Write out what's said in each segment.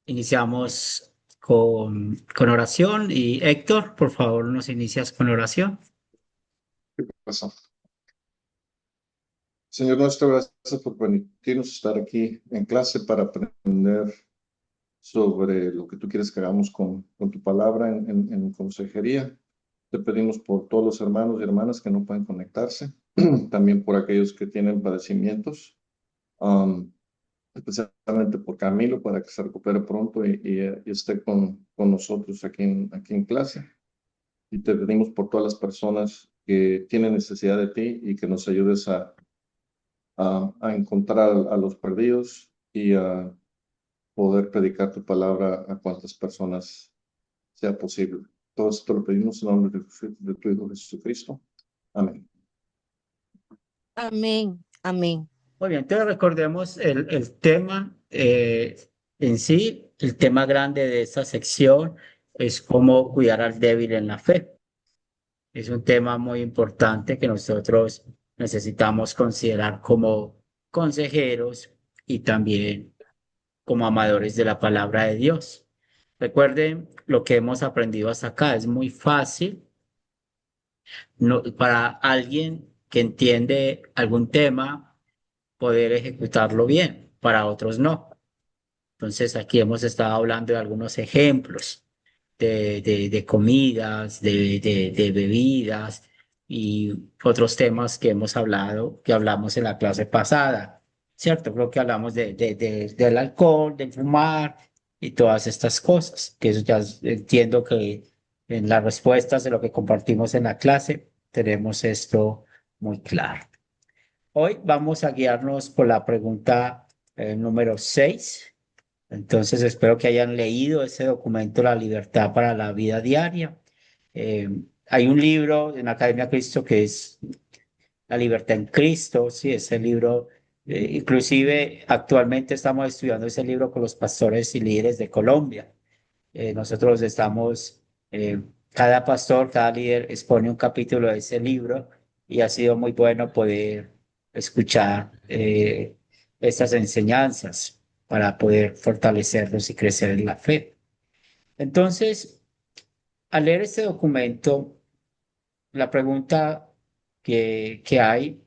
Iniciamos con oración y Héctor, por favor, nos inicias con oración. Pasó. Señor nuestro, gracias por permitirnos estar aquí en clase para aprender sobre lo que tú quieres que hagamos con tu palabra en consejería. Te pedimos por todos los hermanos y hermanas que no pueden conectarse, también por aquellos que tienen padecimientos, um, especialmente por Camilo, para que se recupere pronto y esté con nosotros aquí en clase. Y te pedimos por todas las personas que tienen necesidad de ti y que nos ayudes a encontrar a los perdidos y a poder predicar tu palabra a cuantas personas sea posible. Todo esto lo pedimos en nombre de tu Hijo Jesucristo. Amén. Amén, amén. Muy bien, entonces recordemos el tema en sí, el tema grande de esta sección es cómo cuidar al débil en la fe. Es un tema muy importante que nosotros necesitamos considerar como consejeros y también como amadores de la palabra de Dios. Recuerden lo que hemos aprendido hasta acá. Es muy fácil para alguien que entiende algún tema poder ejecutarlo bien, para otros no. Entonces aquí hemos estado hablando de algunos ejemplos de comidas, de bebidas y otros temas que hemos hablado, que hablamos en la clase pasada, ¿cierto? Creo que hablamos del alcohol, del fumar y todas estas cosas, que eso ya entiendo que en las respuestas de lo que compartimos en la clase tenemos esto muy claro. Hoy vamos a guiarnos por la pregunta número 6. Entonces, espero que hayan leído ese documento, La libertad para la vida diaria. Eh, Hay un libro en Academia Cristo que es La libertad en Cristo, sí, ese libro. Inclusive actualmente estamos estudiando ese libro con los pastores y líderes de Colombia. Nosotros estamos, cada pastor, cada líder expone un capítulo de ese libro y ha sido muy bueno poder escuchar estas enseñanzas para poder fortalecernos y crecer en la fe. Entonces, al leer este documento, la pregunta que hay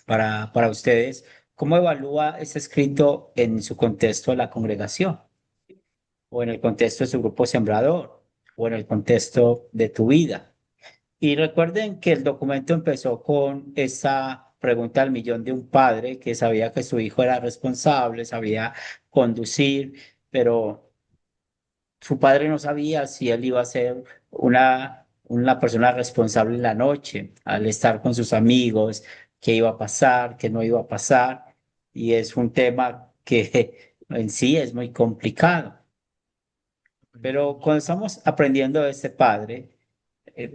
para ustedes, ¿cómo evalúa este escrito en su contexto de la congregación o en el contexto de su grupo sembrador o en el contexto de tu vida? Y recuerden que el documento empezó con esa pregunta al millón de un padre que sabía que su hijo era responsable, sabía conducir, pero su padre no sabía si él iba a ser una persona responsable en la noche, al estar con sus amigos, qué iba a pasar, qué no iba a pasar. Y es un tema que en sí es muy complicado. Pero cuando estamos aprendiendo de este padre,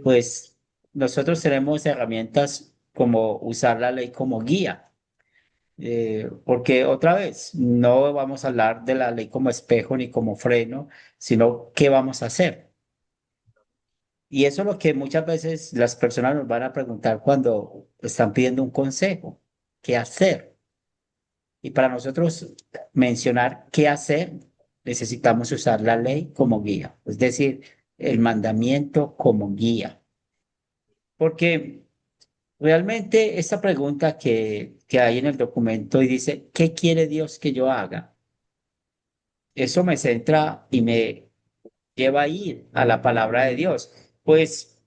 pues nosotros tenemos herramientas como usar la ley como guía. Porque otra vez, no vamos a hablar de la ley como espejo ni como freno, sino qué vamos a hacer. Y eso es lo que muchas veces las personas nos van a preguntar cuando están pidiendo un consejo, ¿qué hacer? Y para nosotros mencionar qué hacer, necesitamos usar la ley como guía, es decir, el mandamiento como guía. Porque realmente esta pregunta que hay en el documento y dice, ¿qué quiere Dios que yo haga? Eso me centra y me lleva a ir a la palabra de Dios. Pues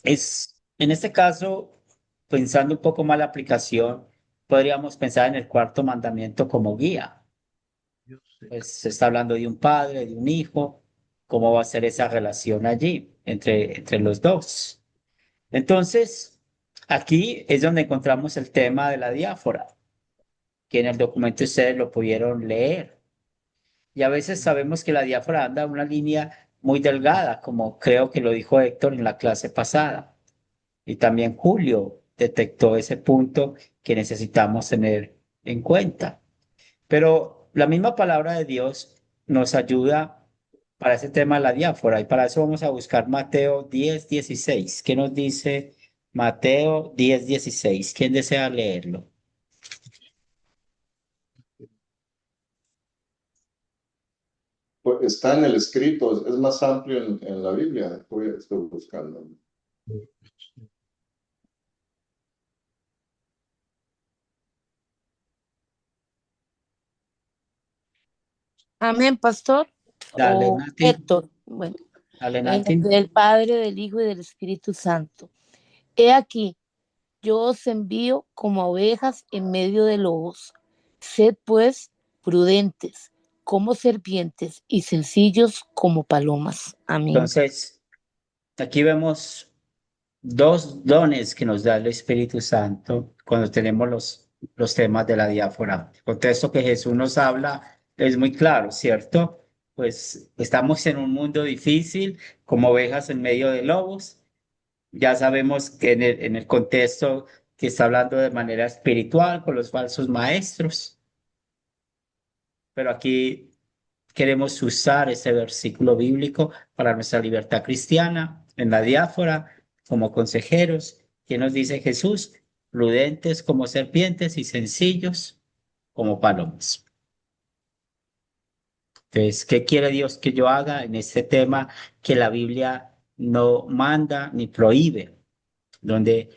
es, en este caso, pensando un poco más la aplicación, podríamos pensar en el cuarto mandamiento como guía. Pues se está hablando de un padre, de un hijo, cómo va a ser esa relación allí entre los dos. Entonces, aquí es donde encontramos el tema de la diáfora, que en el documento ustedes lo pudieron leer. Y a veces sabemos que la diáfora anda una línea muy delgada, como creo que lo dijo Héctor en la clase pasada. Y también Julio detectó ese punto que necesitamos tener en cuenta. Pero la misma palabra de Dios nos ayuda para ese tema de la diáfora y para eso vamos a buscar Mateo 10:16. ¿Qué nos dice Mateo 10:16? ¿Quién desea leerlo? pero está en el escrito, es más amplio en la Biblia. Estoy buscando. Amén, pastor. Dale, O Nati. Héctor. Bueno, Dale, en Nati. nombre del Padre, del Hijo y del Espíritu Santo. He aquí, yo os envío como ovejas en medio de lobos. Sed pues prudentes como serpientes y sencillos como palomas. Amén. Entonces, aquí vemos dos dones que nos da el Espíritu Santo cuando tenemos los temas de la diáfora. El contexto que Jesús nos habla es muy claro, ¿cierto? Pues estamos en un mundo difícil, como ovejas en medio de lobos. Ya sabemos que en el contexto que está hablando de manera espiritual con los falsos maestros, pero aquí queremos usar ese versículo bíblico para nuestra libertad cristiana en la diáfora como consejeros. ¿Qué nos dice Jesús? Prudentes como serpientes y sencillos como palomas. Entonces, ¿qué quiere Dios que yo haga en este tema que la Biblia no manda ni prohíbe, donde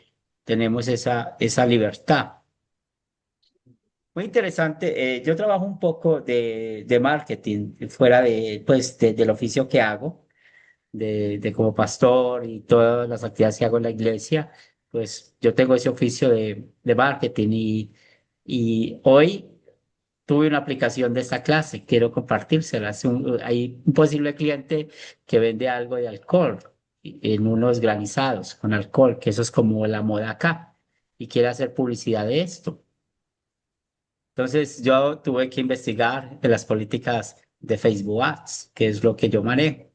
tenemos esa libertad? Muy interesante. Yo trabajo un poco de marketing fuera pues, del oficio que hago, de como pastor y todas las actividades que hago en la iglesia. Pues yo tengo ese oficio de marketing y hoy tuve una aplicación de esta clase. Quiero compartírsela. Hay un posible cliente que vende algo de alcohol en unos granizados con alcohol, que eso es como la moda acá, y quiere hacer publicidad de esto. Entonces yo tuve que investigar de las políticas de Facebook Ads, que es lo que yo manejo.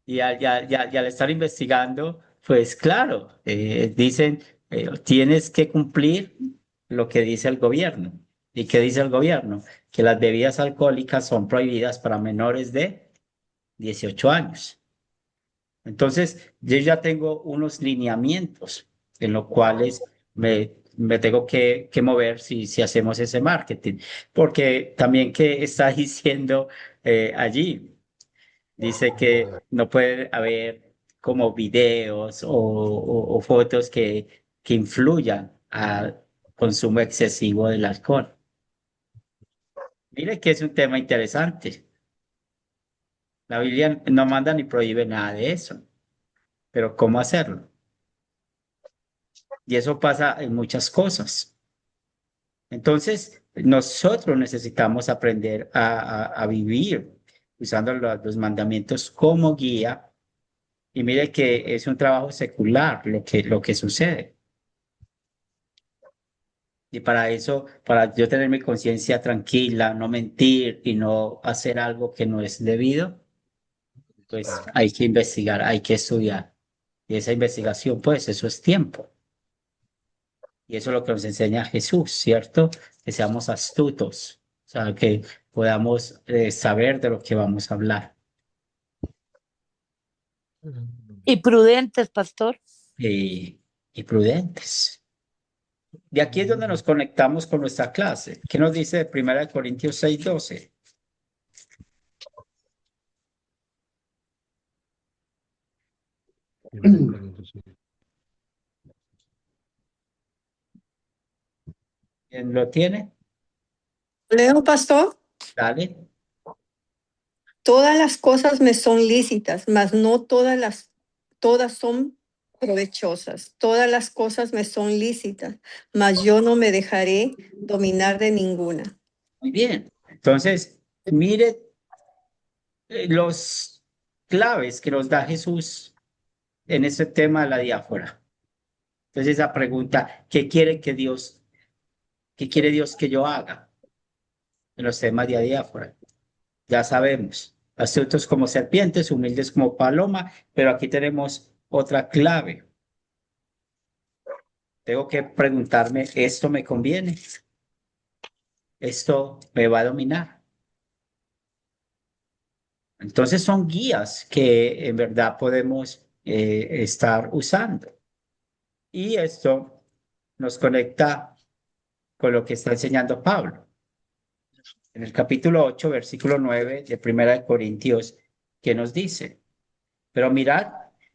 Y al estar investigando, pues claro, dicen, tienes que cumplir lo que dice el gobierno. ¿Y qué dice el gobierno? Que las bebidas alcohólicas son prohibidas para menores de 18 años. Entonces, yo ya tengo unos lineamientos en los cuales me tengo que mover si hacemos ese marketing. Porque también que está diciendo allí, dice que no puede haber como videos o fotos que influyan al consumo excesivo del alcohol. Mire que es un tema interesante. La Biblia no manda ni prohíbe nada de eso, pero ¿cómo hacerlo? Y eso pasa en muchas cosas. Entonces, nosotros necesitamos aprender a vivir usando los mandamientos como guía. Y mire que es un trabajo secular lo que sucede. Y para eso, para yo tener mi conciencia tranquila, no mentir y no hacer algo que no es debido, pues hay que investigar, hay que estudiar. Y esa investigación, pues eso es tiempo. Y eso es lo que nos enseña Jesús, ¿cierto? Que seamos astutos, o sea, que podamos saber de lo que vamos a hablar. Y prudentes, pastor. Y prudentes. De aquí es donde nos conectamos con nuestra clase. ¿Qué nos dice de 1 Corintios 6:12? ¿Quién lo tiene? Leo, pastor, Dale. todas las cosas me son lícitas, mas no todas son provechosas. Todas las cosas me son lícitas, mas yo no me dejaré dominar de ninguna. Muy bien. Entonces, mire los claves que nos da Jesús en este tema de la diáfora. Entonces, esa pregunta, qué quiere Dios que yo haga en los temas de la diáfora? Ya sabemos, astutos como serpientes, humildes como paloma, pero aquí tenemos otra clave. Tengo que preguntarme, ¿esto me conviene? ¿Esto me va a dominar? Entonces son guías que en verdad podemos estar usando. Y esto nos conecta con lo que está enseñando Pablo. en el capítulo 8, versículo 9 de Primera de Corintios, que nos dice: pero mirad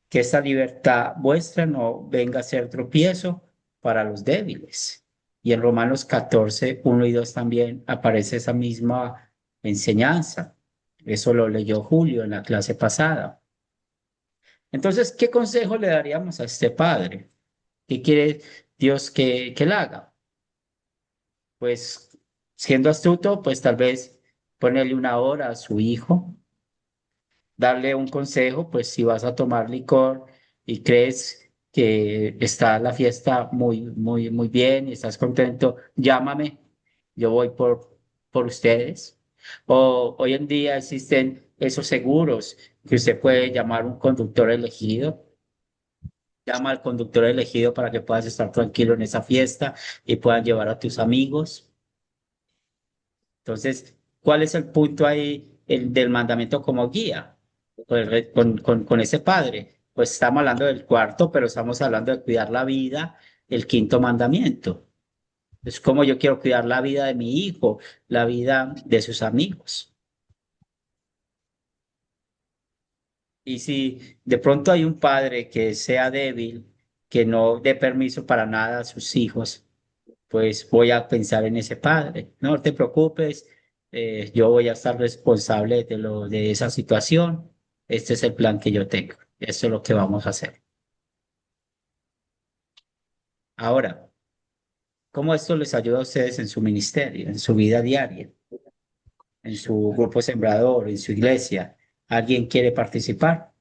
que esta libertad vuestra no venga a ser tropiezo para los débiles. Y en Romanos 14, 1 y 2 también aparece esa misma enseñanza. Eso lo leyó Julio en la clase pasada. Entonces, ¿qué consejo le daríamos a este padre? ¿Qué quiere Dios que él haga? Pues siendo astuto, pues tal vez ponerle una hora a su hijo, darle un consejo, pues si vas a tomar licor y crees que está la fiesta muy bien y estás contento, llámame, yo voy por ustedes. O hoy en día existen esos seguros que usted puede llamar un conductor elegido. Llama al conductor elegido para que puedas estar tranquilo en esa fiesta y puedan llevar a tus amigos. Entonces, ¿cuál es el punto ahí del mandamiento como guía? Pues, con ese padre. Pues estamos hablando del cuarto, pero estamos hablando de cuidar la vida, el quinto mandamiento. Es como yo quiero cuidar la vida de mi hijo, la vida de sus amigos. Y si de pronto hay un padre que sea débil, que no dé permiso para nada a sus hijos, pues voy a pensar en ese padre. No te preocupes, yo voy a estar responsable de esa situación. Este es el plan que yo tengo. Eso es lo que vamos a hacer. Ahora, ¿cómo esto les ayuda a ustedes en su ministerio, en su vida diaria, en su grupo sembrador, en su iglesia? ¿Alguien quiere participar?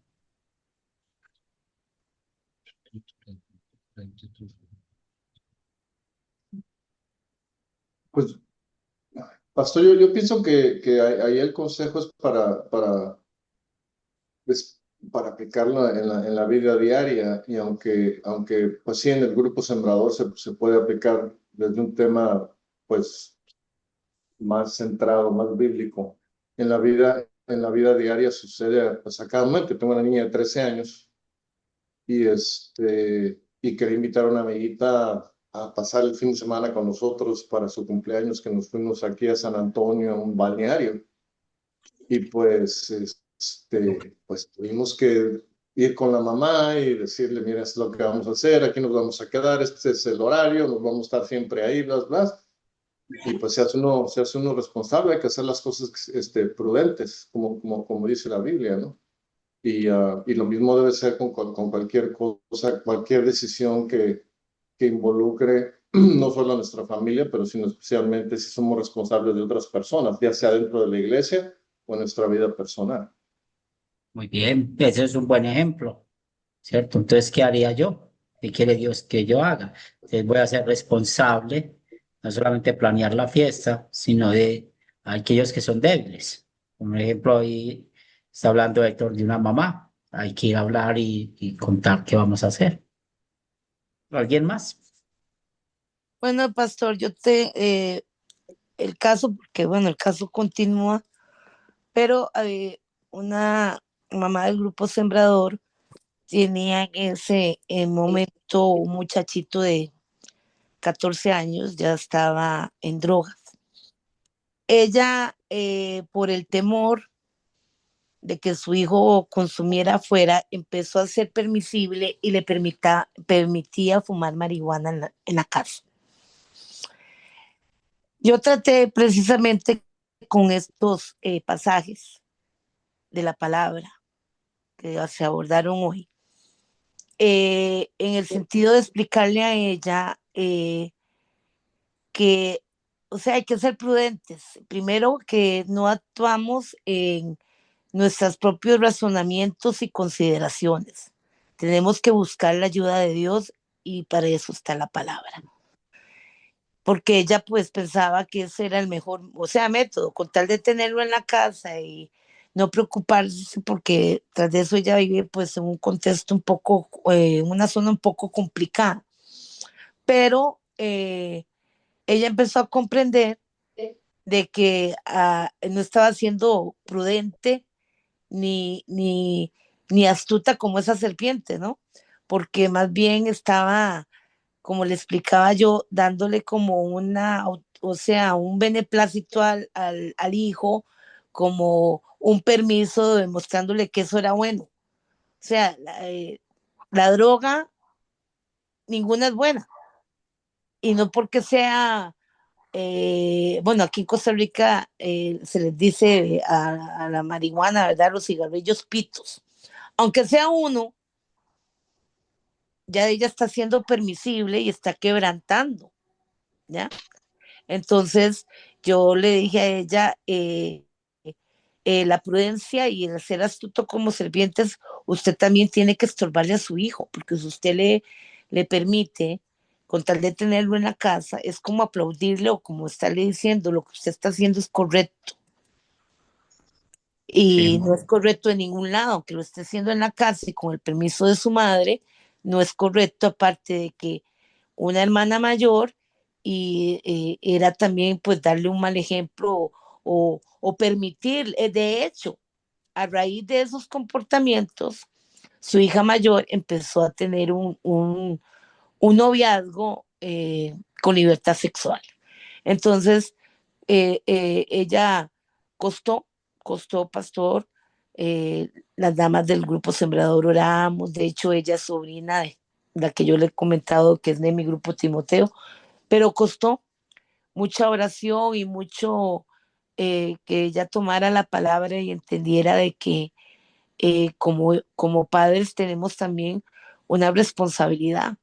Pues, pastor, yo pienso que ahí el consejo es es para aplicarlo en la vida diaria. Y aunque pues sí, en el grupo sembrador se puede aplicar desde un tema, pues, más centrado, más bíblico. En la vida diaria sucede, pues, a cada momento. Tengo una niña de 13 años y quería invitar a una amiguita a pasar el fin de semana con nosotros para su cumpleaños, que nos fuimos aquí a San Antonio, a un balneario. Y pues tuvimos que ir con la mamá y decirle: mira, esto es lo que vamos a hacer, aquí nos vamos a quedar, este es el horario, nos vamos a estar siempre ahí, bla, bla. Y pues se hace uno responsable, hay que hacer las cosas prudentes, como dice la Biblia, ¿no? Y lo mismo debe ser con cualquier cosa, cualquier decisión que involucre no solo a nuestra familia, pero sino especialmente si somos responsables de otras personas, ya sea dentro de la iglesia o en nuestra vida personal. Muy bien, ese es un buen ejemplo, ¿cierto? Entonces, ¿qué haría yo? ¿Qué quiere Dios que yo haga? Entonces, voy a ser responsable, no solamente planear la fiesta, sino de aquellos que son débiles. Por ejemplo, ahí está hablando Héctor de una mamá. Hay que ir a hablar y contar qué vamos a hacer. ¿Alguien más? Bueno, pastor, el caso, porque bueno, el caso continúa, pero una mamá del grupo Sembrador tenía en ese momento un muchachito de 14 años, ya estaba en drogas. Ella, por el temor de que su hijo consumiera afuera, empezó a ser permisible y le permitía fumar marihuana en la casa. Yo traté precisamente con estos pasajes de la palabra que se abordaron hoy, en el sentido de explicarle a ella que, o sea, hay que ser prudentes. Primero, que no actuamos en nuestros propios razonamientos y consideraciones. Tenemos que buscar la ayuda de Dios y para eso está la palabra. Porque ella pues pensaba que ese era el mejor, o sea, método, con tal de tenerlo en la casa y no preocuparse porque tras de eso ella vive pues en un contexto un poco, una zona un poco complicada. Pero ella empezó a comprender de que no estaba siendo prudente ni astuta como esa serpiente, ¿no? Porque más bien estaba, como le explicaba yo, dándole como o sea, un beneplácito al hijo como un permiso demostrándole que eso era bueno. O sea, la droga, ninguna es buena. Y no porque sea, bueno, aquí en Costa Rica se les dice a la marihuana, ¿verdad? Los cigarrillos pitos. Aunque sea uno, ya ella está siendo permisible y está quebrantando, ¿ya? Entonces yo le dije a ella, la prudencia y el ser astuto como servientes, usted también tiene que estorbarle a su hijo, porque si usted le permite, con tal de tenerlo en la casa, es como aplaudirle o como estarle diciendo, lo que usted está haciendo es correcto. Y Sí, no es correcto en ningún lado, aunque lo esté haciendo en la casa y con el permiso de su madre, no es correcto, aparte de que una hermana mayor y era también pues darle un mal ejemplo o permitir, de hecho, a raíz de esos comportamientos, su hija mayor empezó a tener un noviazgo con libertad sexual. Entonces, ella costó, costó, pastor, las damas del grupo Sembrador oramos, de hecho ella es sobrina de la que yo le he comentado que es de mi grupo Timoteo, pero costó mucha oración y mucho que ella tomara la palabra y entendiera de que como padres tenemos también una responsabilidad.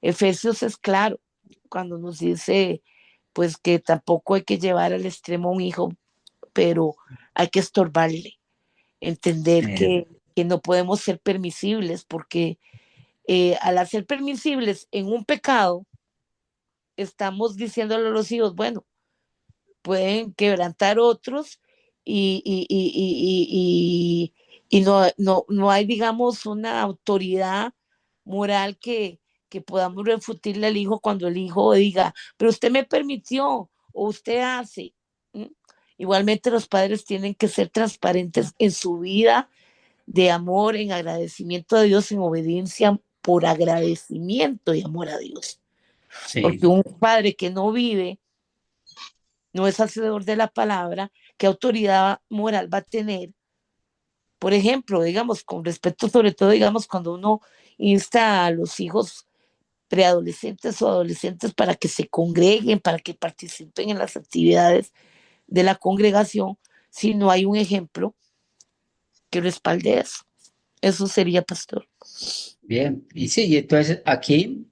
Efesios es claro cuando nos dice pues que tampoco hay que llevar al extremo a un hijo, pero hay que estorbarle, entender sí, que no podemos ser permisibles, porque al hacer permisibles en un pecado, estamos diciéndole a los hijos, bueno, pueden quebrantar otros y no hay, digamos, una autoridad moral que podamos refutirle al hijo cuando el hijo diga, pero usted me permitió o usted hace. ¿Mm? Igualmente los padres tienen que ser transparentes en su vida de amor, en agradecimiento a Dios, en obediencia por agradecimiento y amor a Dios. Porque sí, un padre que no vive, no es hacedor de la palabra, ¿qué autoridad moral va a tener? Por ejemplo, digamos, con respecto sobre todo, digamos, cuando uno insta a los hijos preadolescentes o adolescentes para que se congreguen, para que participen en las actividades de la congregación, si no hay un ejemplo que respalde eso. Eso sería, pastor. bien. Y sí, y entonces aquí,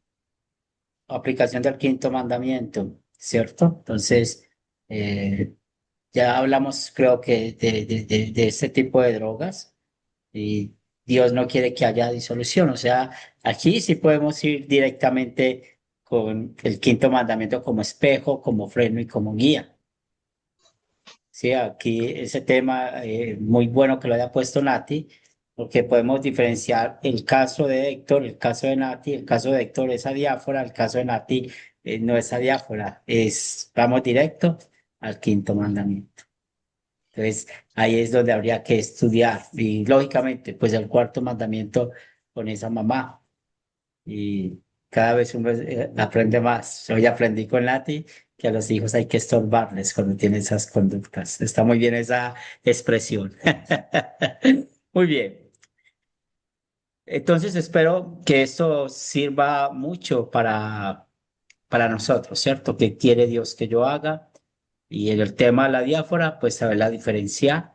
aplicación del quinto mandamiento, ¿cierto? Entonces, eh, ya hablamos, creo que, de este tipo de drogas y Dios no quiere que haya disolución. O sea, aquí sí podemos ir directamente con el quinto mandamiento como espejo, como freno y como guía. Sí, aquí ese tema muy bueno que lo haya puesto Nati, porque podemos diferenciar el caso de Héctor, el caso de Nati, el caso de Héctor es adiáfora, el caso de Nati no es adiáfora, vamos directo al quinto mandamiento. Entonces, ahí es donde habría que estudiar y lógicamente, pues el cuarto mandamiento con esa mamá y cada vez uno aprende más. Hoy aprendí con Lati que a los hijos hay que estorbarles cuando tienen esas conductas. Está muy bien esa expresión. Muy bien. Entonces espero que esto sirva mucho para nosotros, ¿cierto? ¿Qué quiere Dios que yo haga? Y en el tema de la diáfora, pues saberla diferenciar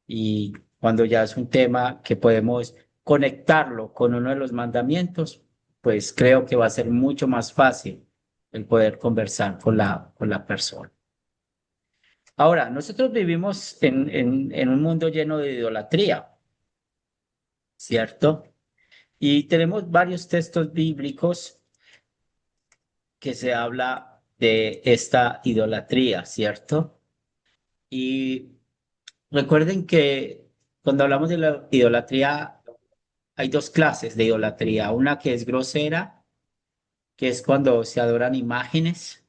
y cuando ya es un tema que podemos conectarlo con uno de los mandamientos, pues creo que va a ser mucho más fácil el poder conversar con la persona. Ahora, nosotros vivimos en un mundo lleno de idolatría, ¿cierto? Y tenemos varios textos bíblicos que se habla de esta idolatría, ¿cierto? Y recuerden que cuando hablamos de la idolatría, hay dos clases de idolatría. Una que es grosera, que es cuando se adoran imágenes.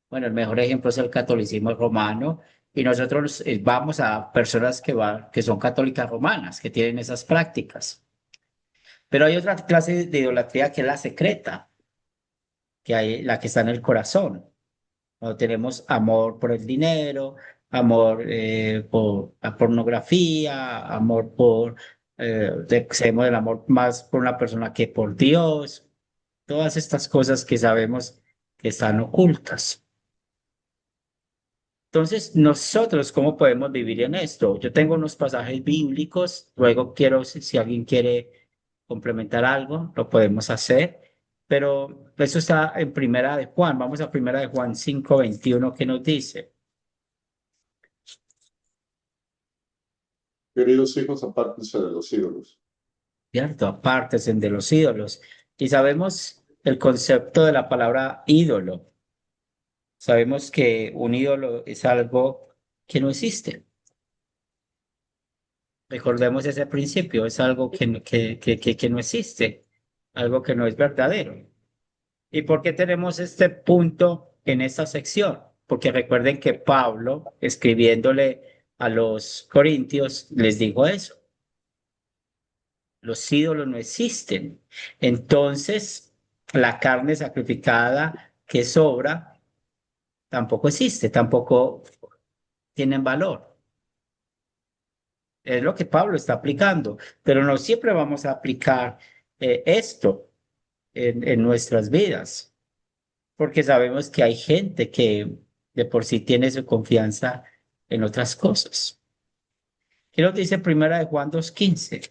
Bueno, el mejor ejemplo es el catolicismo romano. Y nosotros vamos a personas que son católicas romanas, que tienen esas prácticas. Pero hay otra clase de idolatría que es la secreta, que hay la que está en el corazón, Cuando tenemos amor por el dinero, amor por la pornografía, amor por, tenemos el amor más por una persona que por Dios, todas estas cosas que sabemos que están ocultas. Entonces, nosotros, ¿cómo podemos vivir en esto? Yo tengo unos pasajes bíblicos, luego quiero, si alguien quiere complementar algo, lo podemos hacer, pero eso está en Primera de Juan. Vamos a Primera de Juan 5:21, que nos dice, Queridos hijos, apártense de los ídolos. ¿cierto? Apártense de los ídolos. Y sabemos el concepto de la palabra ídolo. Sabemos que un ídolo es algo que no existe. Recordemos ese principio, es algo que no existe, algo que no es verdadero. ¿Y por qué tenemos este punto en esta sección? Porque recuerden que Pablo, escribiéndole a los corintios, les dijo eso. Los ídolos no existen. Entonces, la carne sacrificada que sobra tampoco existe, tampoco tienen valor. Es lo que Pablo está aplicando, pero no siempre vamos a aplicar esto en nuestras vidas, porque sabemos que hay gente que de por sí tiene su confianza en otras cosas. ¿Qué nos dice Primera de Juan 2:15?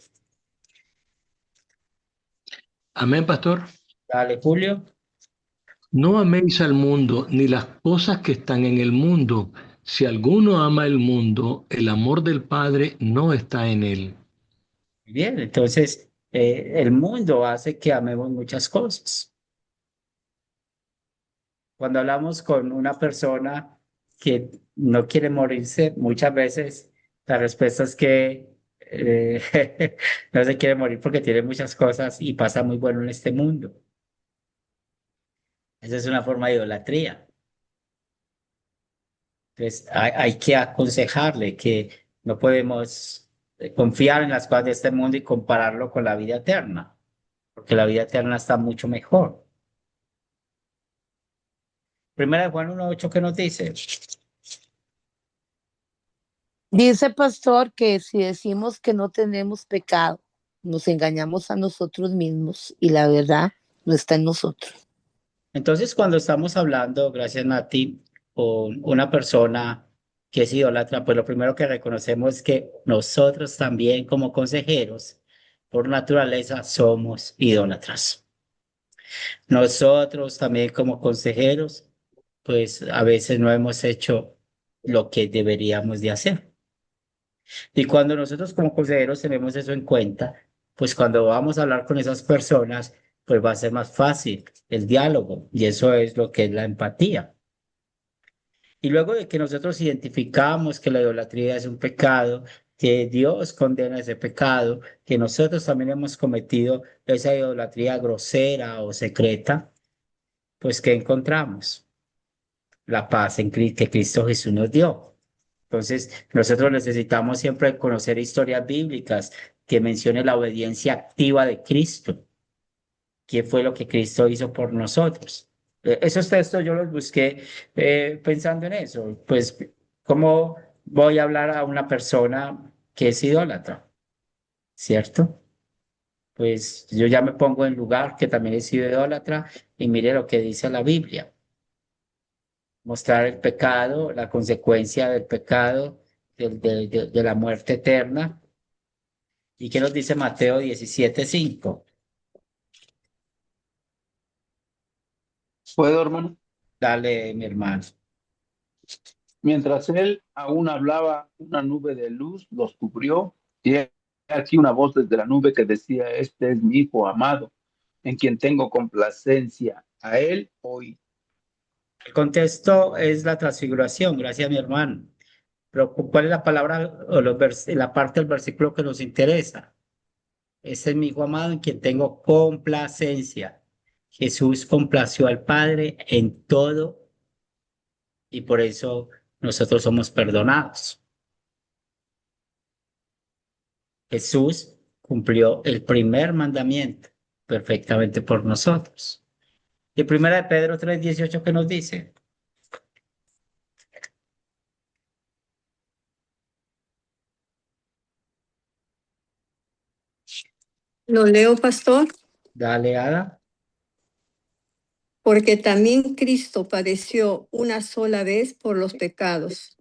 Amén, pastor. Dale, Julio. No améis al mundo ni las cosas que están en el mundo. Si alguno ama el mundo, el amor del Padre no está en él. Bien, entonces el mundo hace que amemos muchas cosas. Cuando hablamos con una persona que no quiere morirse, muchas veces la respuesta es que no se quiere morir porque tiene muchas cosas y pasa muy bueno en este mundo. Esa es una forma de idolatría. Entonces hay que aconsejarle que no podemos confiar en las cosas de este mundo y compararlo con la vida eterna, porque la vida eterna está mucho mejor. Primera de Juan 1:8, ¿qué nos dice? Dice pastor que si decimos que no tenemos pecado, nos engañamos a nosotros mismos y la verdad no está en nosotros. Entonces, cuando estamos hablando, gracias Nati, con una persona que es idólatra, pues lo primero que reconocemos es que nosotros también como consejeros, por naturaleza, somos idólatras. Nosotros también como consejeros, pues a veces no hemos hecho lo que deberíamos de hacer. Y cuando nosotros como consejeros tenemos eso en cuenta, pues cuando vamos a hablar con esas personas, pues va a ser más fácil el diálogo. Y eso es lo que es la empatía. Y luego de que nosotros identificamos que la idolatría es un pecado, que Dios condena ese pecado, que nosotros también hemos cometido esa idolatría grosera o secreta, pues ¿qué encontramos? La paz que Cristo Jesús nos dio. Entonces, nosotros necesitamos siempre conocer historias bíblicas que mencionen la obediencia activa de Cristo. ¿Qué fue lo que Cristo hizo por nosotros? Esos textos yo los busqué pensando en eso. Pues, ¿cómo voy a hablar a una persona que es idólatra? ¿Cierto? Pues yo ya me pongo en lugar que también he sido idólatra y mire lo que dice la Biblia. Mostrar el pecado, la consecuencia del pecado, de la muerte eterna. ¿Y qué nos dice Mateo 17:5? ¿Puedo, hermano? Dale, mi hermano. Mientras él aún hablaba, una nube de luz los cubrió, y aquí una voz desde la nube que decía: Este es mi hijo amado, en quien tengo complacencia. A él oí. El contexto es la transfiguración, gracias, mi hermano. Pero ¿cuál es la palabra o la parte del versículo que nos interesa? Ese es mi hijo amado en quien tengo complacencia. Jesús complació al Padre en todo y por eso nosotros somos perdonados. Jesús cumplió el primer mandamiento perfectamente por nosotros. Y primera de Pedro 3:18, ¿qué nos dice? Lo leo, pastor. Dale, Ada. Porque también Cristo padeció una sola vez por los pecados,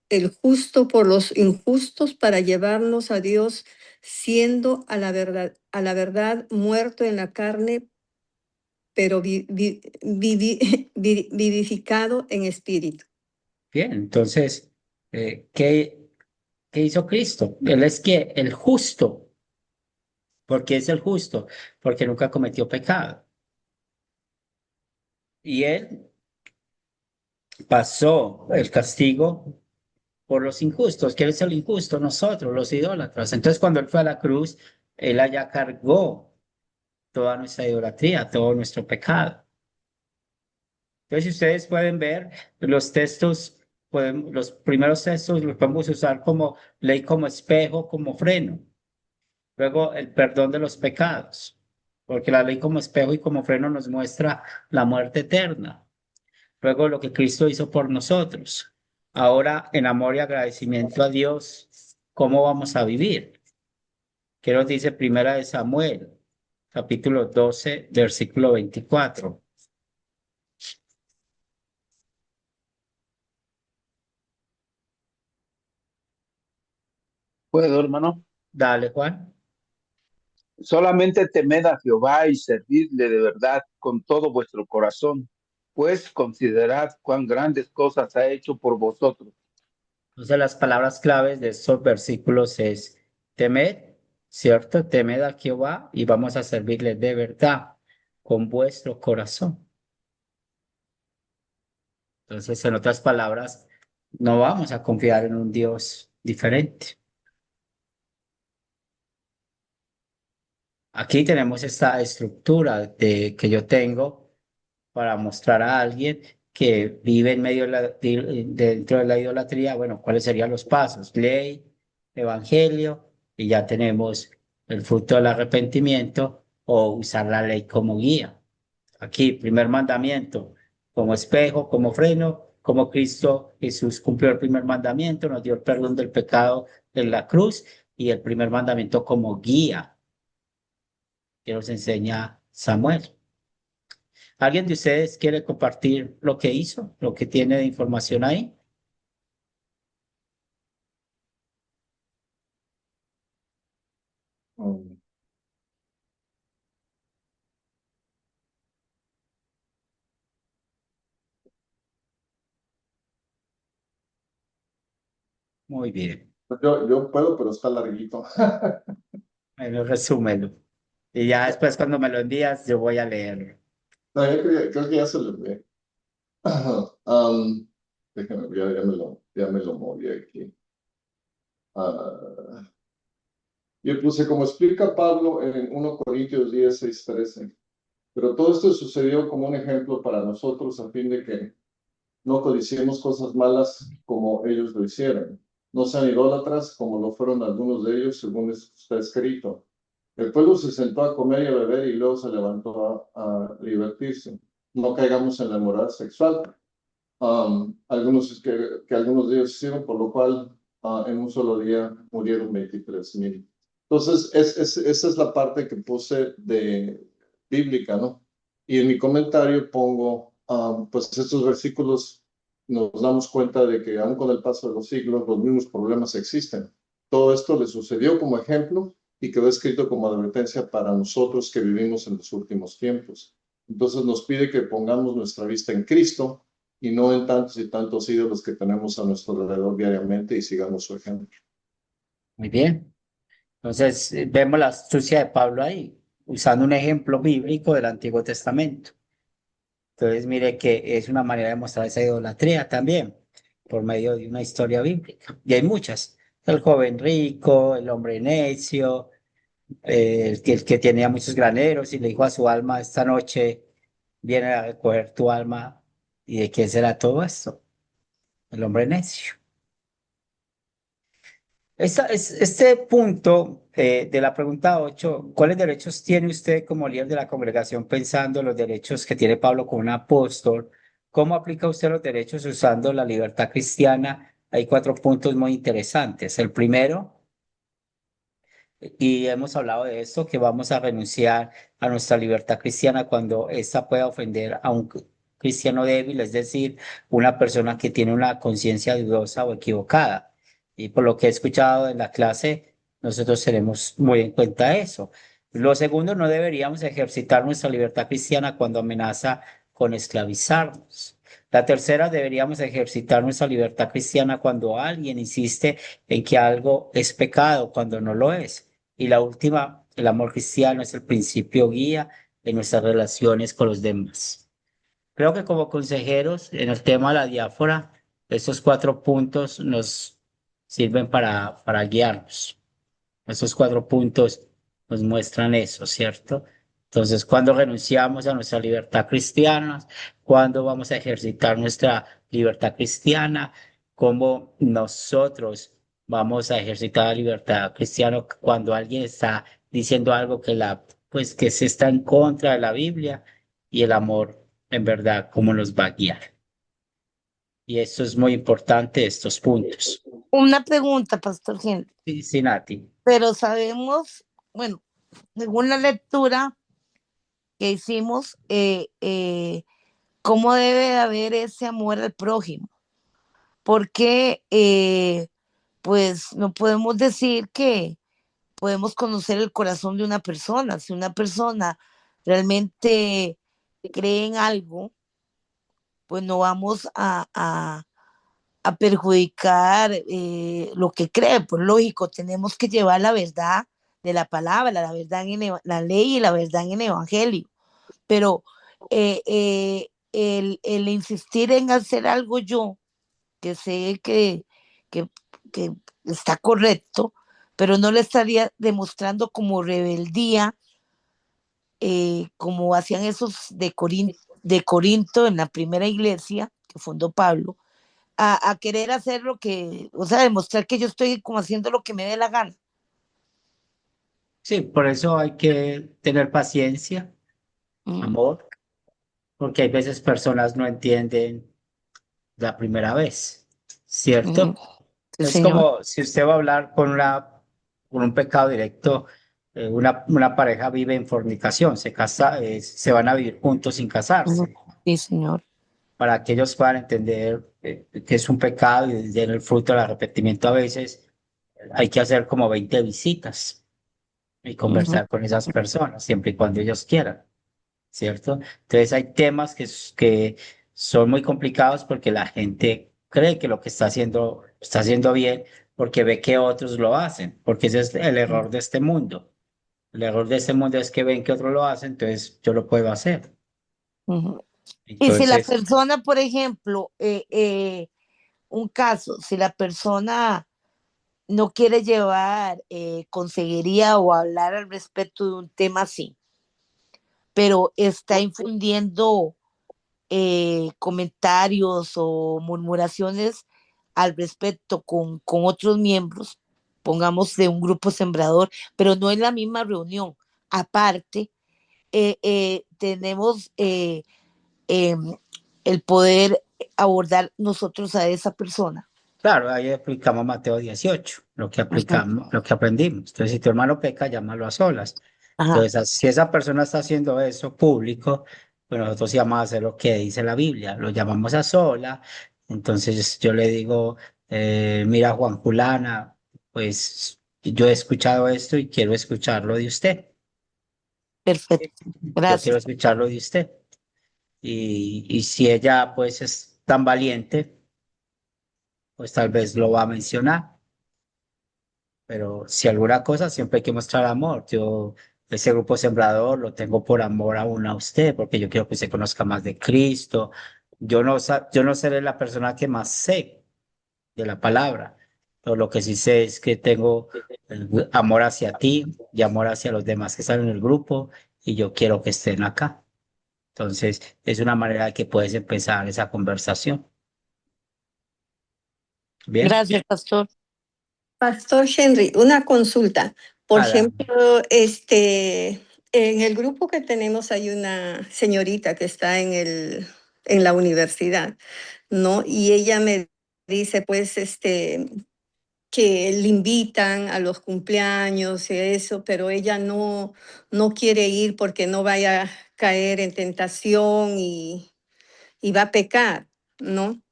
el justo por los injustos, para llevarnos a Dios, siendo a la verdad muerto en la carne, pero vivificado en espíritu. Bien, entonces, ¿qué hizo Cristo? Él es que el justo. ¿Por qué es el justo? Porque nunca cometió pecado. Y él pasó el castigo por los injustos. ¿Quién es el injusto? Nosotros, los idólatras. Entonces, cuando él fue a la cruz, él allá cargó toda nuestra idolatría, todo nuestro pecado. Entonces, si ustedes pueden ver, los textos, los primeros textos los podemos usar como ley, como espejo, como freno. Luego, el perdón de los pecados, porque la ley como espejo y como freno nos muestra la muerte eterna. Luego, lo que Cristo hizo por nosotros. Ahora, en amor y agradecimiento a Dios, ¿cómo vamos a vivir? ¿Qué nos dice Primera de Samuel, capítulo 12, versículo 24? ¿Puedo, hermano? Dale, Juan. Solamente temed a Jehová y servidle de verdad con todo vuestro corazón, pues considerad cuán grandes cosas ha hecho por vosotros. Entonces, las palabras claves de estos versículos es temed, ¿cierto? Temed a Jehová y vamos a servirle de verdad con vuestro corazón. Entonces, en otras palabras, no vamos a confiar en un Dios diferente. Aquí tenemos esta estructura que yo tengo para mostrar a alguien que vive en medio dentro de la idolatría. Bueno, ¿cuáles serían los pasos? Ley, evangelio, y ya tenemos el fruto del arrepentimiento o usar la ley como guía. Aquí, primer mandamiento, como espejo, como freno, como Cristo Jesús cumplió el primer mandamiento, nos dio el perdón del pecado en la cruz y el primer mandamiento como guía que nos enseña Samuel. ¿Alguien de ustedes quiere compartir lo que hizo, lo que tiene de información ahí? Mm, Muy bien. Yo puedo, pero está larguito. Bueno, resúmelo. Y ya después cuando me lo envías, yo voy a leerlo. No, creo que ya se lo ve. Déjame, ya me lo moví aquí. Ah, yo puse como explica Pablo en 1 Corintios 10, 6, 13. Pero todo esto sucedió como un ejemplo para nosotros a fin de que no codiciemos cosas malas como ellos lo hicieron. No sean idólatras como lo fueron algunos de ellos, según está escrito. El pueblo se sentó a comer y a beber y luego se levantó a divertirse. No caigamos en la moral sexual. Algunos que algunos de ellos hicieron, por lo cual en un solo día murieron 23,000. Entonces, esa es la parte que puse de bíblica, ¿no? Y en mi comentario pongo, pues estos versículos nos damos cuenta de que aun con el paso de los siglos, los mismos problemas existen. Todo esto le sucedió como ejemplo y quedó escrito como advertencia para nosotros que vivimos en los últimos tiempos. Entonces nos pide que pongamos nuestra vista en Cristo y no en tantos y tantos ídolos que tenemos a nuestro alrededor diariamente y sigamos su ejemplo. Muy bien. Entonces, vemos la astucia de Pablo ahí, usando un ejemplo bíblico del Antiguo Testamento. Entonces, mire que es una manera de mostrar esa idolatría también, por medio de una historia bíblica. Y hay muchas. El joven rico, el hombre necio, el que tenía muchos graneros y le dijo a su alma, esta noche viene a recoger tu alma. ¿Y de quién será todo esto? El hombre necio. Este punto de la pregunta 8, ¿cuáles derechos tiene usted como líder de la congregación pensando en los derechos que tiene Pablo como un apóstol? ¿Cómo aplica usted los derechos usando la libertad cristiana? Hay 4 puntos muy interesantes. El primero, Y hemos hablado de esto, que vamos a renunciar a nuestra libertad cristiana cuando ésta pueda ofender a un cristiano débil, es decir, una persona que tiene una conciencia dudosa o equivocada. Y por lo que he escuchado en la clase, nosotros tenemos muy en cuenta eso. Lo segundo, no deberíamos ejercitar nuestra libertad cristiana cuando amenaza con esclavizarnos. La tercera, deberíamos ejercitar nuestra libertad cristiana cuando alguien insiste en que algo es pecado cuando no lo es. Y la última, el amor cristiano es el principio guía de nuestras relaciones con los demás. Creo que como consejeros en el tema de la diáfora, estos 4 puntos nos sirven para guiarnos. Estos 4 puntos nos muestran eso, ¿cierto? Entonces, cuando renunciamos a nuestra libertad cristiana, cuando vamos a ejercitar nuestra libertad cristiana, cómo nosotros vamos a ejercitar la libertad cristiana cuando alguien está diciendo algo pues que se está en contra de la Biblia y el amor, en verdad, cómo nos va a guiar. Y esto es muy importante, estos puntos. Una pregunta, Pastor Henry, Sí, sí, Nati. pero sabemos, bueno, según la lectura que hicimos, cómo debe de haber ese amor al prójimo, porque pues no podemos decir que podemos conocer el corazón de una persona. Si una persona realmente cree en algo, pues no vamos a perjudicar lo que cree. Pues lógico, tenemos que llevar la verdad de la palabra, la verdad en la ley y la verdad en el evangelio. Pero el insistir en hacer algo yo, que sé que, que está correcto, pero no le estaría demostrando como rebeldía, como hacían esos de Corinto en la primera iglesia que fundó Pablo, a querer hacer lo que, o sea, demostrar que yo estoy como haciendo lo que me dé la gana. Sí, por eso hay que tener paciencia, Mm, amor, porque hay veces personas no entienden la primera vez, mm, ¿cierto? sí, Es señor. como si usted va a hablar con un pecado directo, una pareja vive en fornicación, se van a vivir juntos sin Mm, casarse, sí, señor. para que ellos puedan entender que es un pecado y den el fruto del arrepentimiento a veces, hay que hacer como 20 visitas y Mm, conversar con esas personas, siempre y cuando ellos quieran. ¿Cierto? Entonces hay temas que son muy complicados porque la gente cree que lo que está haciendo bien porque ve que otros lo hacen, porque ese es el error de este mundo. El error de este mundo es que ven que otros lo hacen, entonces yo lo puedo hacer. mm. Y si la Entonces, persona, por ejemplo, un caso, si la persona no quiere llevar consejería o hablar al respecto de un tema así, pero está infundiendo comentarios o murmuraciones al respecto con otros miembros, pongamos de un grupo sembrador, pero no en la misma reunión. Aparte, tenemos eh, el poder abordar nosotros a esa persona. claro, ahí aplicamos Mateo 18, lo que Ujú. aplicamos, lo que aprendimos. Entonces, si tu hermano peca, llámalo a solas. Ajá, Entonces, si esa persona está haciendo eso público, pues nosotros sí vamos a hacer lo que dice la Biblia, lo llamamos a sola. Entonces yo le digo, mira Juan Culana, pues yo he escuchado esto y quiero escucharlo de usted. perfecto. Yo quiero Gracias. escucharlo de usted. Y si ella pues es tan valiente, pues tal vez lo va a mencionar. Pero si alguna cosa, siempre hay que mostrar amor. Yo, ese grupo sembrador lo tengo por amor aún a usted, porque yo quiero que usted conozca más de Cristo. Yo no seré la persona que más sé de la palabra, pero lo que sí sé es que tengo amor hacia ti y amor hacia los demás que están en el grupo y yo quiero que estén acá. Entonces, es una manera de que puedes empezar esa conversación. Bien, Gracias, pastor. Pastor Henry, una consulta. Por Ada. ejemplo, en el grupo que tenemos hay una señorita que está en la universidad, ¿no? Y ella me dice, pues, que le invitan a los cumpleaños y eso, pero ella no quiere ir porque no vaya a caer en tentación y va a pecar, ¿no?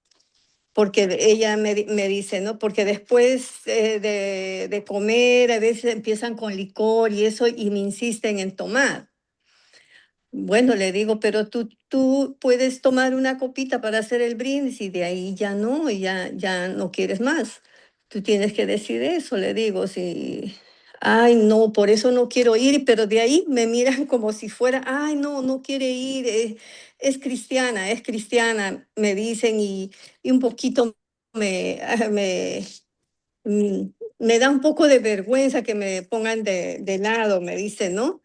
Porque ella me dice, ¿no? Porque después de comer a veces empiezan con licor y eso y me insisten en tomar. Bueno, le digo, pero tú puedes tomar una copita para hacer el brindis y de ahí ya no, ya no quieres más. Tú tienes que decir eso, le digo, si, ay, no, por eso no quiero ir, pero de ahí me miran como si fuera, ay, no quiere ir, es cristiana, me dicen y un poquito me, mm, me da un poco de vergüenza que me pongan de lado, me dicen, ¿no?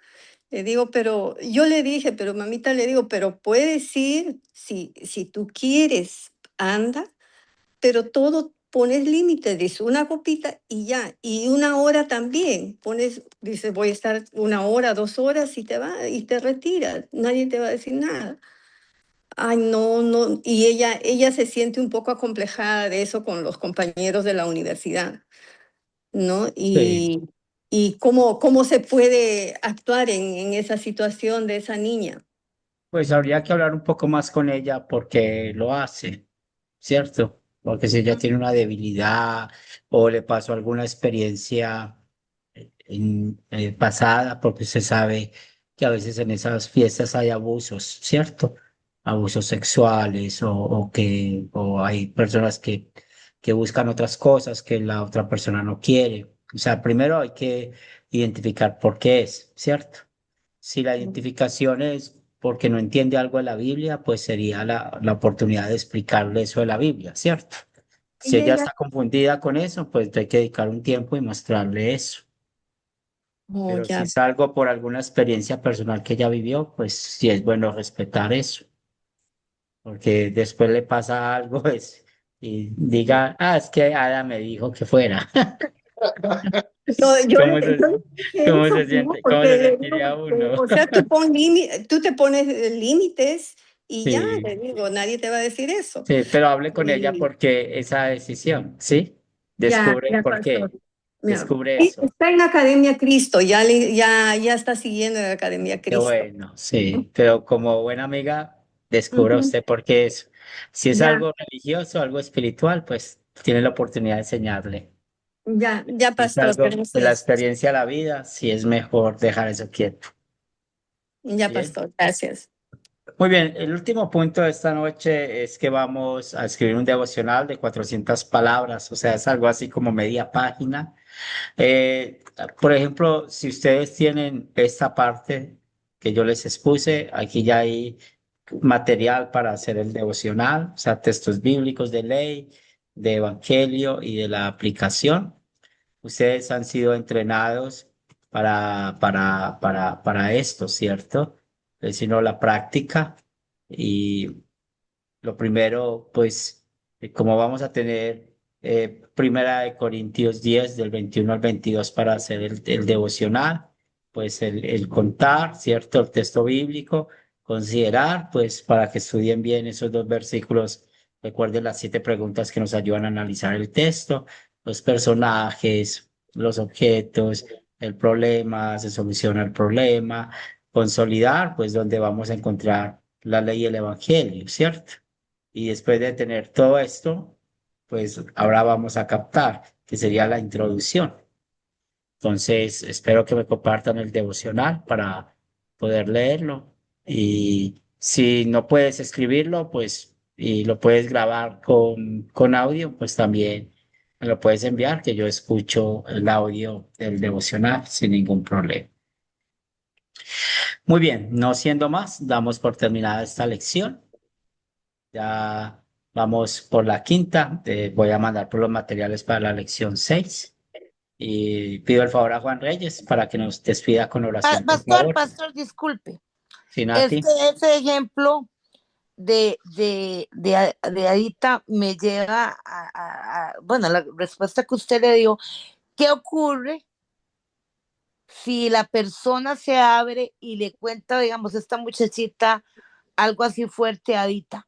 Le digo, pero yo le dije, pero mamita, le digo, pero puedes ir si tú quieres, anda, pero todo pones límites, dice una copita y ya, y una hora también, pones, dice, voy a estar una hora, 2 horas y te va y te retiras, nadie te va a decir nada. Ay, no, y ella se siente un poco acomplejada de eso con los compañeros de la universidad, ¿no? Sí. Y cómo se puede actuar en esa situación de esa niña. Pues habría que hablar un poco más con ella porque lo hace, ¿cierto? Porque si ella tiene una debilidad o le pasó alguna experiencia pasada, porque se sabe que a veces en esas fiestas hay abusos, ¿cierto? Abusos sexuales o hay personas que buscan otras cosas que la otra persona no quiere. O sea, primero hay que identificar por qué es, ¿cierto? Si la identificación es porque no entiende algo de la Biblia, pues sería la oportunidad de explicarle eso de la Biblia, ¿cierto? Si Y ella ella, está confundida con eso, pues hay que dedicar un tiempo y mostrarle eso. oh, Pero si ya, es algo por alguna experiencia personal que ella vivió, pues sí es bueno respetar eso, porque después le pasa algo y diga, es que Ada me dijo que fuera. ¿Cómo se, yo le dije cómo eso, se ¿no? siente? ¿Cómo Porque se le digo, sentiría uno? o sea, tú te pones límites y ya, Sí. le digo, nadie te va a decir eso. Sí, pero hable con ella Y porque esa decisión, ¿sí? ya, Descubre ya por pasó. qué, Mira, descubre y eso. está en Academia Cristo, ya está siguiendo en Academia Qué Cristo. bueno, sí, pero como buena amiga, descubra Ujú. usted por qué es. Si es Ya, algo religioso, algo espiritual, pues tiene la oportunidad de enseñarle. ya, Si es pastor, algo de la gracias. experiencia de la vida, sí es mejor dejar eso quieto. Ya, Bien. pastor, gracias. Muy bien, el último punto de esta noche es que vamos a escribir un devocional de 400 palabras, o sea, es algo así como media página. Eh, por ejemplo, si ustedes tienen esta parte que yo les expuse, aquí ya hay material para hacer el devocional, o sea, textos bíblicos de ley, de evangelio y de la aplicación. Ustedes han sido entrenados para esto, ¿cierto? Sino la práctica. Y lo primero, pues, como vamos a tener Primera de Corintios 10 del 21 al 22 para hacer el devocional, pues el contar, ¿cierto? El texto bíblico, considerar, pues, para que estudien bien esos dos versículos, recuerden las 7 preguntas que nos ayudan a analizar el texto, los personajes, los objetos, el problema, se soluciona el problema, consolidar, pues, donde vamos a encontrar la ley y el evangelio, ¿cierto? Y después de tener todo esto, pues ahora vamos a captar, que sería la introducción. Entonces, espero que me compartan el devocional para poder leerlo. Y si no puedes escribirlo, pues, y lo puedes grabar con audio, pues también me lo puedes enviar, que yo escucho el audio del devocional sin ningún problema. Muy bien, no siendo más, damos por terminada esta lección. Ya vamos por la quinta. Voy a mandar por los materiales para la lección 6. Y pido el favor a Juan Reyes para que nos despida con oración, por favor. Pastor, disculpe. Sinati. Ese ejemplo de Adita me lleva bueno, la respuesta que usted le dio. ¿Qué ocurre si la persona se abre y le cuenta, digamos, esta muchachita algo así fuerte a Adita?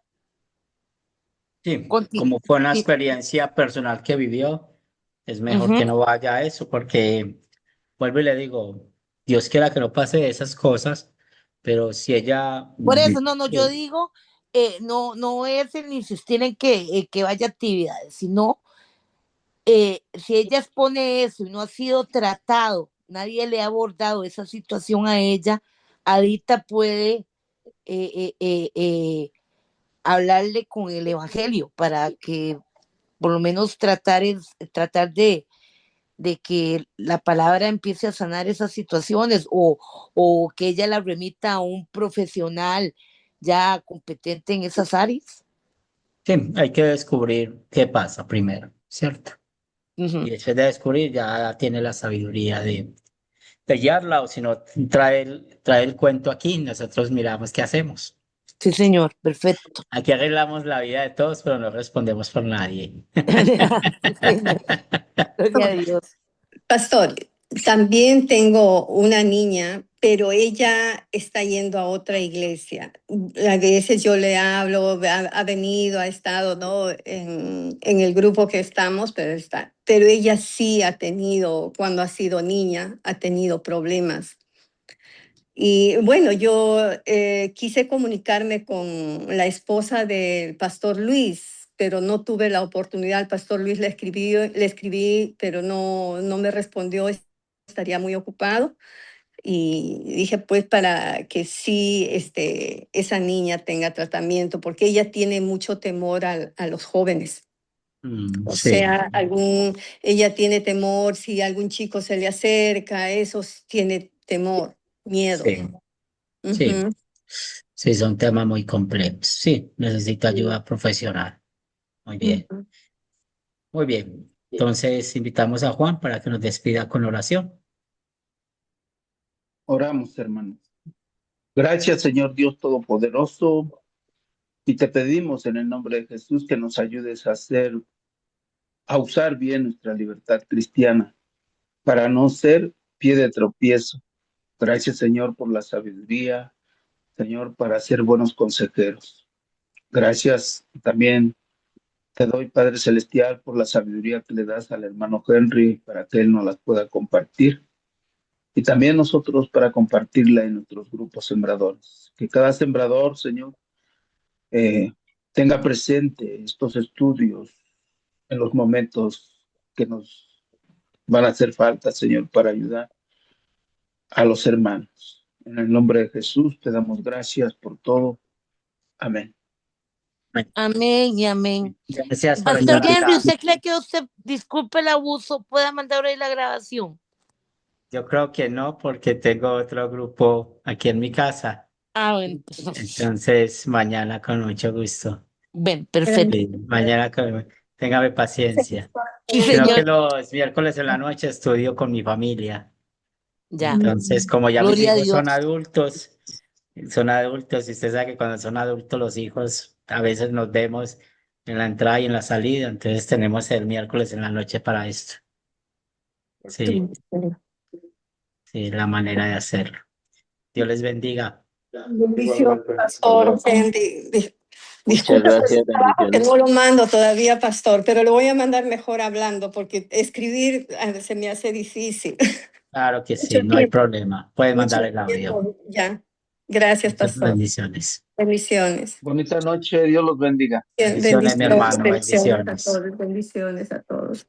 Sí, Conti- como fue una sí, experiencia personal que vivió, Es mejor que no vaya a eso porque, vuelvo y le digo, Dios quiera que no pase esas cosas, pero si ella... Por eso, no, yo Sí, digo, no es el insistir en que vaya a actividades, sino si ella expone eso y no ha sido tratado, nadie le ha abordado esa situación a ella, Adita puede hablarle con el evangelio para que por lo menos tratar de que la palabra empiece a sanar esas situaciones o que ella la remita a un profesional ya competente en esas áreas. sí, hay que descubrir qué pasa primero, ¿cierto? Y Ujú. después de descubrir ya tiene la sabiduría de guiarla o si no, trae el cuento aquí, nosotros miramos qué hacemos. Sí, señor, perfecto. Aquí arreglamos la vida de todos, pero no respondemos por nadie. Sí, señor. Gloria a Dios. Pastor, también tengo una niña, pero ella está yendo a otra iglesia. A veces yo le hablo, ha venido, ha estado, ¿no? en el grupo que estamos, pero ella sí ha tenido, cuando ha sido niña, ha tenido problemas. Y bueno, yo quise comunicarme con la esposa del pastor Luis, pero no tuve la oportunidad. Al pastor Luis le escribí, pero no me respondió, estaría muy ocupado. Y dije, pues para que sí esa niña tenga tratamiento, porque ella tiene mucho temor a los jóvenes. O Sí, sea, ella tiene temor si algún chico se le acerca, eso tiene temor, miedo. sí, sí, Ujú. sí, son temas muy complejos. Sí, necesito ayuda profesional. Muy bien, Ujú. muy bien. Entonces, invitamos a Juan para que nos despida con oración. Oramos, hermanos. Gracias, Señor Dios Todopoderoso, y te pedimos en el nombre de Jesús que nos ayudes a usar bien nuestra libertad cristiana para no ser pie de tropiezo. Gracias, Señor, por la sabiduría, Señor, para ser buenos consejeros. Gracias también te doy, Padre Celestial, por la sabiduría que le das al hermano Henry para que él nos las pueda compartir. Y también nosotros para compartirla en nuestros grupos sembradores. Que cada sembrador, Señor, eh, tenga presente estos estudios en los momentos que nos van a hacer falta, Señor, para ayudar a los hermanos. En el nombre de Jesús te damos gracias por todo. Amén. Amén y amén. Gracias por Pastor estar Henry, acá. ¿usted cree que usted, disculpe el abuso, pueda mandar ahí la grabación? Yo creo que no, porque tengo otro grupo aquí en mi casa. Ah, bueno, Entonces, mañana con mucho gusto. ven, perfecto. Sí, mañana téngame paciencia. Sí, Sino que señor. los miércoles en la noche estudio con mi familia. Ya, Entonces, como ya mis gloria a hijos Dios. son adultos, y usted sabe que cuando son adultos los hijos, a veces nos vemos en la entrada y en la salida, entonces tenemos el miércoles en la noche para esto. Sí, sí, la manera de hacerlo. Dios les bendiga. Bendición, pastor. Muchas Disculpe por gracias, el trabajo que bendiciones. no lo mando todavía, pastor, pero lo voy a mandar mejor hablando porque escribir se me hace difícil. Claro que Mucho sí, no hay tiempo, problema. Puede mucho mandar el audio. tiempo ya. Gracias, Muchas pastor. bendiciones. Bendiciones. Bonita noche, Dios los bendiga. Bendiciones, mi Bendiciones, hermano, bendiciones a bendiciones. todos, bendiciones a todos.